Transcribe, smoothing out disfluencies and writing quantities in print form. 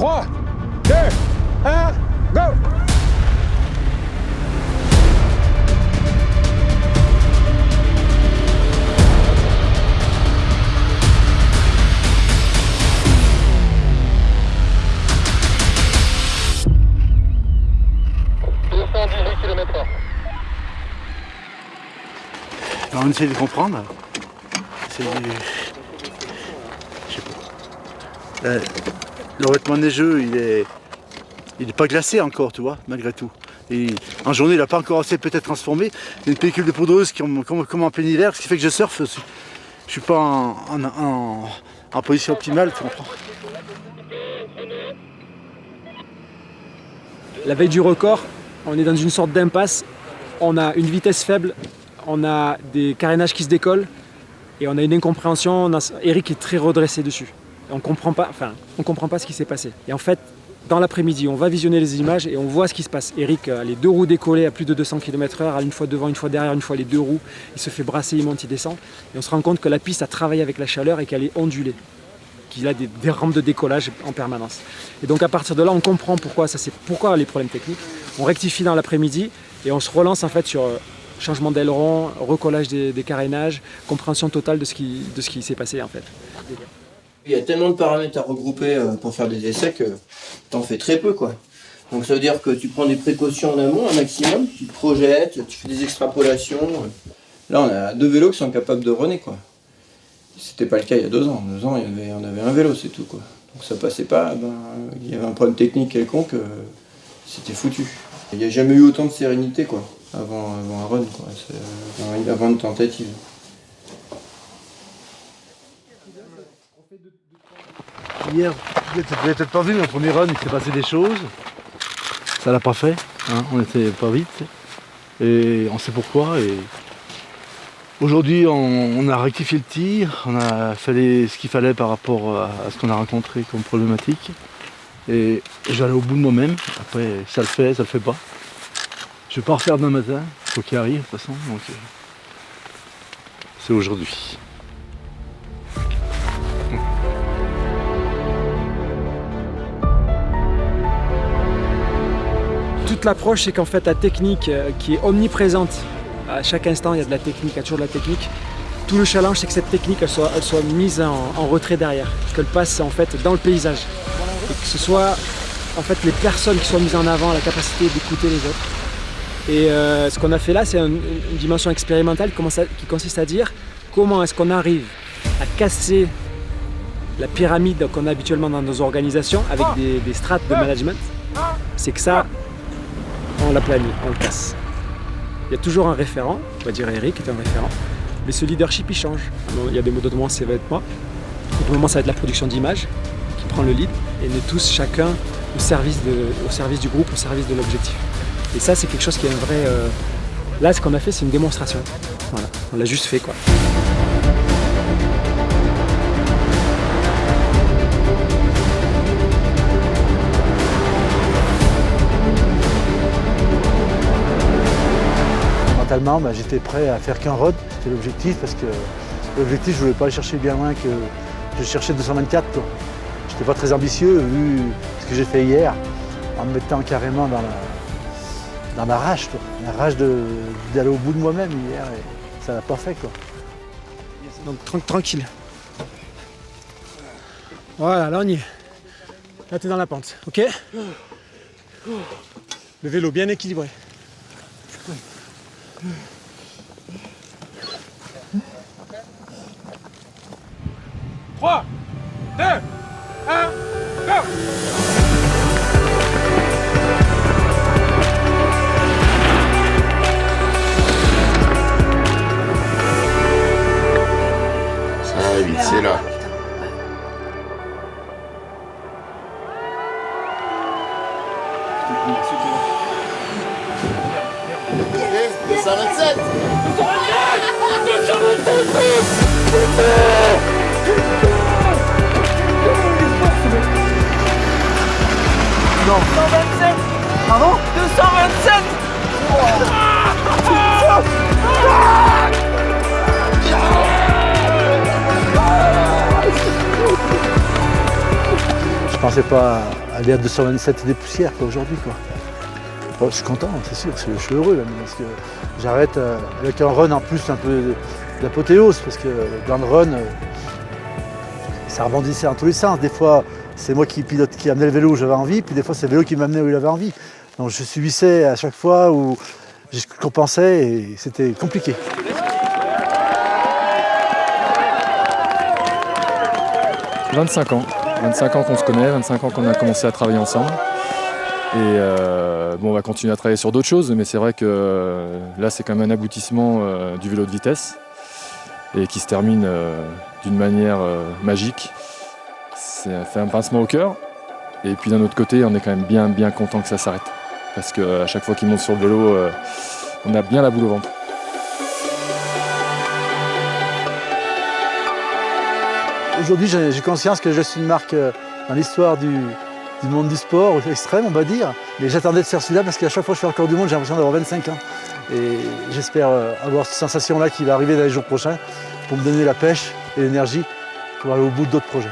3, 2, 1, go! Alors on essaie de comprendre. C'est... Je sais pas. Le revêtement neigeux, il est pas glacé encore, tu vois, malgré tout. Et en journée, il n'a pas encore assez peut-être transformé. Il y a une pellicule de poudreuse comme en plein hiver, ce qui fait que je surfe. Je suis pas en position optimale, tu comprends. La veille du record, on est dans une sorte d'impasse. On a une vitesse faible, on a des carénages qui se décollent et on a une incompréhension. Eric est très redressé dessus. On comprend pas ce qui s'est passé. Et en fait, dans l'après-midi, on va visionner les images et on voit ce qui se passe. Eric a les deux roues décollées à plus de 200 km/h, une fois devant, une fois derrière, une fois les deux roues. Il se fait brasser, il monte, il descend. Et on se rend compte que la piste a travaillé avec la chaleur et qu'elle est ondulée, qu'il a des rampes de décollage en permanence. Et donc à partir de là, on comprend pourquoi les problèmes techniques. On rectifie dans l'après-midi et on se relance en fait sur changement d'aileron, recollage des carénages, compréhension totale de ce qui s'est passé en fait. Il y a tellement de paramètres à regrouper pour faire des essais que t'en fais très peu, quoi. Donc ça veut dire que tu prends des précautions en amont, un maximum, tu te projettes, tu fais des extrapolations. Là on a 2 vélos qui sont capables de runner, quoi. C'était pas le cas il y a 2 ans. 2 ans on avait un vélo, c'est tout, quoi. Donc ça passait pas, il y avait un problème technique quelconque, c'était foutu. Il n'y a jamais eu autant de sérénité, quoi, avant un run, quoi, avant une tentative. Hier, vous n'avez peut-être pas vu, mais au premier run, il s'est passé des choses. Ça l'a pas fait, hein, on était pas vite. Et on sait pourquoi. Et aujourd'hui, on a rectifié le tir, on a fait ce qu'il fallait par rapport à ce qu'on a rencontré comme problématique. Et je vais aller au bout de moi-même. Après, ça le fait pas. Je vais pas en refaire demain matin, faut qu'il arrive de toute façon. Donc, c'est aujourd'hui. Toute l'approche, c'est qu'en fait la technique qui est omniprésente, à chaque instant il y a de la technique, il y a toujours de la technique. Tout le challenge, c'est que cette technique elle soit mise en retrait derrière, qu'elle passe en fait dans le paysage. Et que ce soit en fait les personnes qui soient mises en avant, la capacité d'écouter les autres. Et ce qu'on a fait là, c'est une dimension expérimentale qui consiste à dire comment est-ce qu'on arrive à casser la pyramide qu'on a habituellement dans nos organisations avec des strates de management. C'est que ça, on l'aplanit, on le casse. Il y a toujours un référent, on va dire Eric est un référent, mais ce leadership il change. Alors, il y a des moments ça va être moi, d'autres moments ça va être la production d'images qui prend le lead et on est tous chacun au service du groupe, au service de l'objectif. Et ça c'est quelque chose qui est un vrai... Là ce qu'on a fait c'est une démonstration, voilà. On l'a juste fait quoi. Mentalement, j'étais prêt à faire qu'un rod, c'était l'objectif, parce que l'objectif, je voulais pas aller chercher bien loin que je cherchais 224. Je n'étais pas très ambitieux vu ce que j'ai fait hier, en me mettant carrément dans la rage, d'aller au bout de moi-même hier, et ça l'a pas fait, quoi. Donc tranquille. Voilà, là on y est. Là t'es dans la pente, ok? Le vélo bien équilibré. 3, 2, 1, go! Ça va vite, c'est là. Non. 227. Pardon? 227. Je pensais pas aller à 227 des poussières aujourd'hui, quoi. Oh, je suis content, c'est sûr, je suis heureux même, parce que j'arrête avec un run en plus un peu d'apothéose, parce que dans le run, ça rebondissait dans tous les sens. Des fois, c'est moi qui amenais le vélo où j'avais envie, puis des fois, c'est le vélo qui m'amenait où il avait envie. Donc je subissais à chaque fois où je compensais et c'était compliqué. « 25 ans. 25 ans qu'on se connaît, 25 ans qu'on a commencé à travailler ensemble. Et bon, on va continuer à travailler sur d'autres choses, mais c'est vrai que là, c'est quand même un aboutissement du vélo de vitesse et qui se termine d'une manière magique. Ça fait un pincement au cœur. Et puis d'un autre côté, on est quand même bien content que ça s'arrête. Parce qu'à chaque fois qu'il monte sur le vélo, on a bien la boule au ventre. Aujourd'hui, j'ai conscience que je suis une marque dans l'histoire du monde du sport extrême, on va dire. Mais j'attendais de faire celui-là parce qu'à chaque fois que je fais le Tour du Monde, j'ai l'impression d'avoir 25 ans. Et j'espère avoir cette sensation-là qui va arriver dans les jours prochains pour me donner la pêche et l'énergie pour aller au bout d'autres projets.